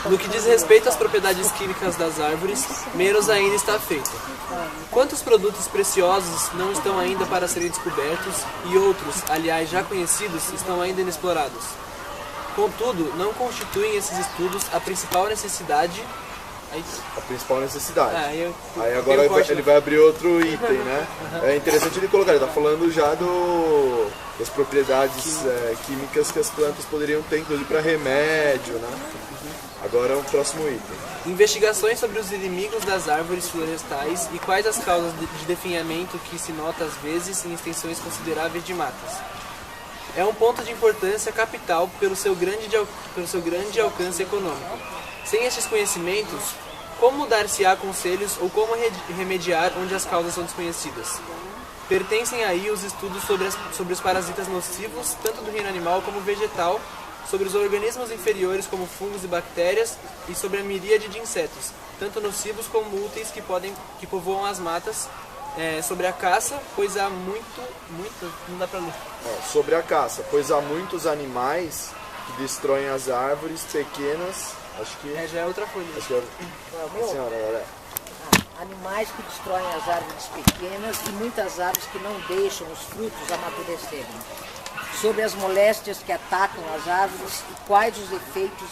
No que diz respeito às propriedades químicas das árvores, menos ainda está feito. Quantos produtos preciosos não estão ainda para serem descobertos e outros, aliás já conhecidos, estão ainda inexplorados? Contudo, não constituem esses estudos a principal necessidade. A principal necessidade. Aí agora ele vai abrir outro item, né? É interessante ele colocar, ele está falando já das propriedades químicas que as plantas poderiam ter, inclusive para remédio, né? Agora é o próximo item. Investigações sobre os inimigos das árvores florestais e quais as causas de definhamento que se nota às vezes em extensões consideráveis de matas. É um ponto de importância capital pelo seu grande alcance econômico. Sem estes conhecimentos, como dar-se-á conselhos ou como remediar onde as causas são desconhecidas? Pertencem aí os estudos sobre os parasitas nocivos, tanto do reino animal como vegetal, sobre os organismos inferiores como fungos e bactérias e sobre a miríade de insetos, tanto nocivos como úteis que povoam as matas, sobre a caça, pois há não dá pra ler. Sobre a caça, pois há muitos animais que destroem as árvores pequenas. Acho que já é outra folha. Acho que senhora, animais que destroem as árvores pequenas e muitas árvores que não deixam os frutos amadurecerem. Sobre as moléstias que atacam as árvores e quais os efeitos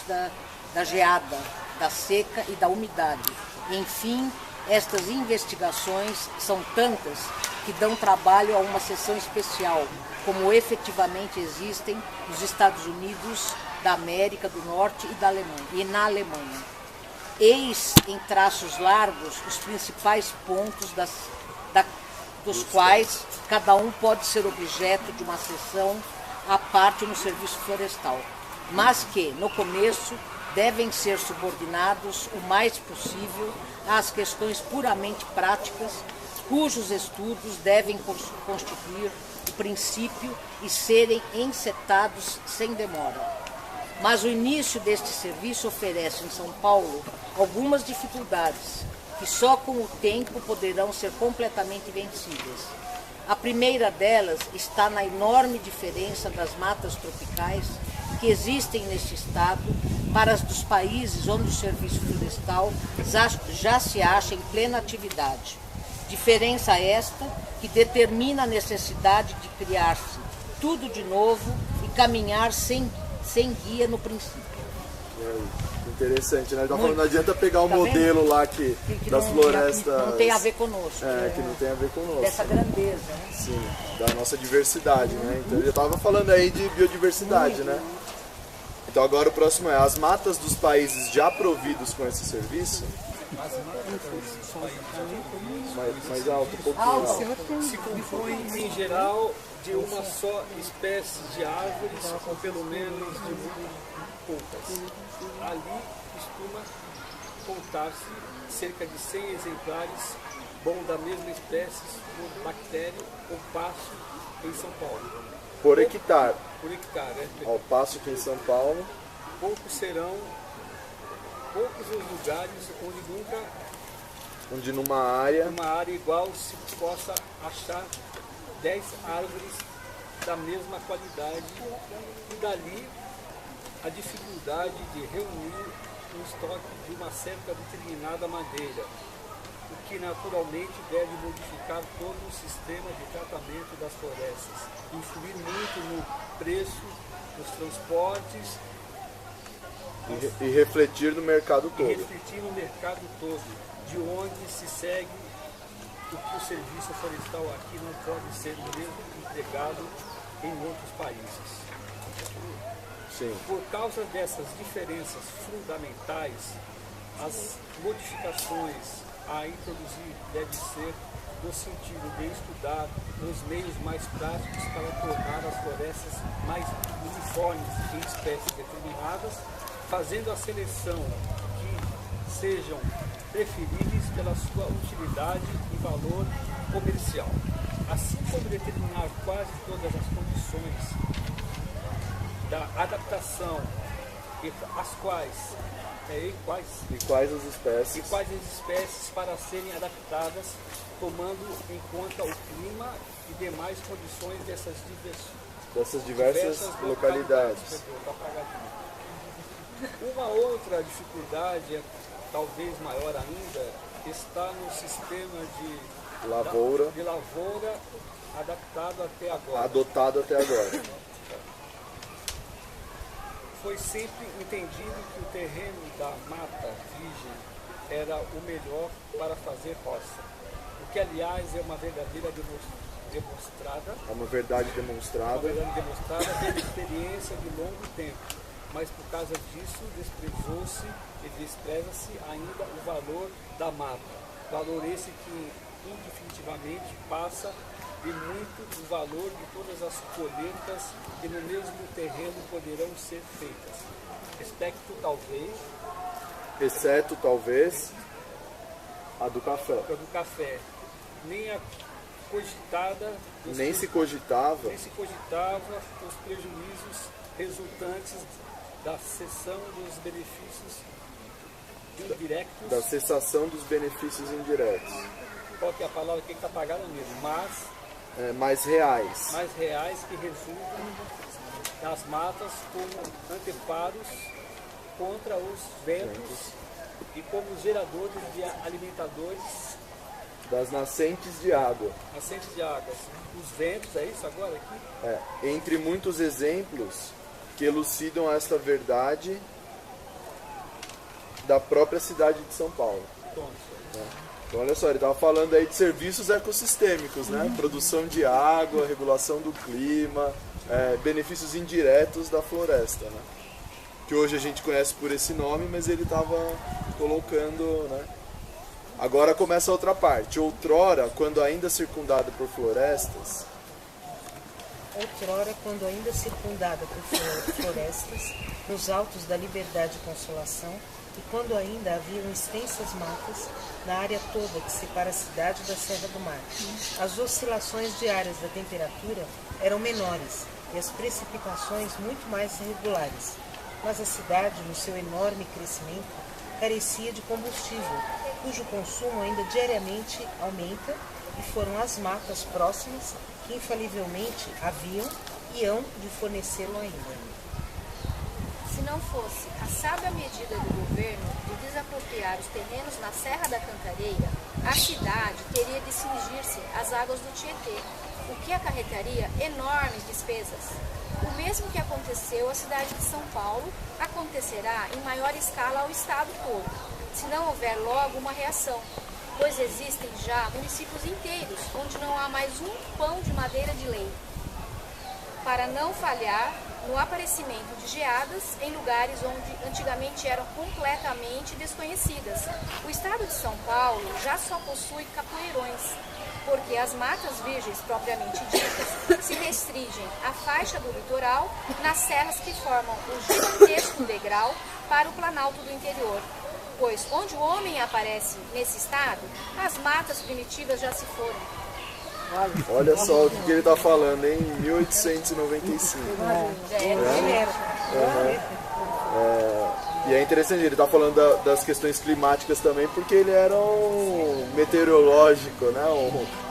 da geada, da seca e da umidade. Enfim, estas investigações são tantas que dão trabalho a uma sessão especial, como efetivamente existem nos Estados Unidos da América do Norte e na Alemanha. Eis em traços largos os principais pontos dos quais cada um pode ser objeto de uma sessão à parte no serviço florestal, mas que, no começo, devem ser subordinados o mais possível às questões puramente práticas, cujos estudos devem constituir o princípio e serem encetados sem demora. Mas o início deste serviço oferece em São Paulo algumas dificuldades que só com o tempo poderão ser completamente vencidas. A primeira delas está na enorme diferença das matas tropicais que existem neste estado para as dos países onde o serviço florestal já se acha em plena atividade. Diferença esta que determina a necessidade de criar-se tudo de novo e caminhar sem guia no princípio. Interessante, né? Tá falando, não adianta pegar o modelo lá que das florestas. Não tem a ver conosco. Que não tem a ver conosco. Dessa grandeza, né? Sim, da nossa diversidade, né? Então ele já estava falando aí de biodiversidade, né? Então agora o próximo é as matas dos países já providos com esse serviço. Mais alto, um pouquinho alto. Se compõe em geral de uma só espécie de árvores, ou pelo menos de muito poucas. Ali costuma contar-se cerca de 100 exemplares, da mesma espécie, por bactéria ou passo em São Paulo. Por hectare. Por hectare, Ao passo que em São Paulo. Poucos os lugares onde numa área igual se possa achar 10 árvores da mesma qualidade e dali a dificuldade de reunir um estoque de uma certa determinada madeira, o que naturalmente deve modificar todo o sistema de tratamento das florestas, influir muito no preço, nos transportes e refletir no mercado todo. De onde se segue o que o serviço florestal aqui não pode ser o mesmo empregado em outros países. Sim. Por causa dessas diferenças fundamentais, as modificações a introduzir devem ser no sentido de estudar os meios mais práticos para tornar as florestas mais uniformes em espécies determinadas, fazendo a seleção que sejam preferíveis pela sua utilidade e valor comercial, assim como determinar quase todas as condições da adaptação e quais as espécies para serem adaptadas, tomando em conta o clima e demais condições dessas diversas localidades. Uma outra dificuldade, talvez maior ainda, está no sistema de lavoura adaptado até agora. Adotado até agora. Foi sempre entendido que o terreno da mata virgem era o melhor para fazer roça, o que aliás é uma verdadeira demonstrada. É uma verdade demonstrada. Pela experiência de longo tempo, mas por causa disso desprezou-se e despreza-se ainda o valor da mata. Valor esse que indefinitivamente passa de muito o valor de todas as colheitas que no mesmo terreno poderão ser feitas. Exceto talvez a do café. A do café. Nem a cogitada. Nem se cogitava os prejuízos resultantes da cessão dos benefícios indiretos. Da cessação dos benefícios indiretos. Qual que é a palavra que está pagada mesmo? Mais reais. Mais reais que resultam das matas como anteparos contra os ventos e como geradores de alimentadores das nascentes de água. Nascentes de água. Os ventos, é isso agora aqui? Entre muitos exemplos que elucidam esta verdade da própria cidade de São Paulo. Então, olha só, ele estava falando aí de serviços ecossistêmicos, né? Produção de água, regulação do clima, benefícios indiretos da floresta, né? Que hoje a gente conhece por esse nome, mas ele estava colocando, né? Agora começa a outra parte. Outrora, quando ainda circundada por florestas, nos altos da Liberdade e Consolação, e quando ainda haviam extensas matas na área toda que separa a cidade da Serra do Mar. As oscilações diárias da temperatura eram menores e as precipitações muito mais regulares. Mas a cidade, no seu enorme crescimento, carecia de combustível, cujo consumo ainda diariamente aumenta, e foram as matas próximas que infalivelmente haviam e hão de fornecê-lo ainda. Se não fosse a sábia medida do governo de desapropriar os terrenos na Serra da Cantareira, a cidade teria de cingir-se às águas do Tietê, o que acarretaria enormes despesas. O mesmo que aconteceu à cidade de São Paulo acontecerá em maior escala ao estado todo, se não houver logo uma reação, pois existem já municípios inteiros onde não há mais um pão de madeira de lei. Para não falhar no aparecimento de geadas em lugares onde antigamente eram completamente desconhecidas. O estado de São Paulo já só possui capoeirões, porque as matas virgens propriamente ditas se restringem à faixa do litoral nas serras que formam o gigantesco degrau para o planalto do interior. Pois onde o homem aparece nesse estado, as matas primitivas já se foram. Olha só o que ele está falando, em 1895. E é interessante, ele está falando das questões climáticas também, porque ele era um meteorológico, né?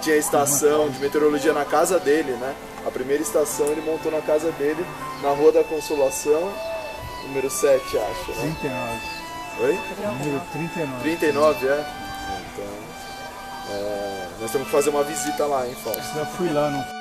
Tinha estação de meteorologia na casa dele, né? A primeira estação ele montou na casa dele, na Rua da Consolação, número 7, acho, né? 39. Oi? Número 39. 39, Então, nós temos que fazer uma visita lá, hein, Fausto? Já fui lá, não.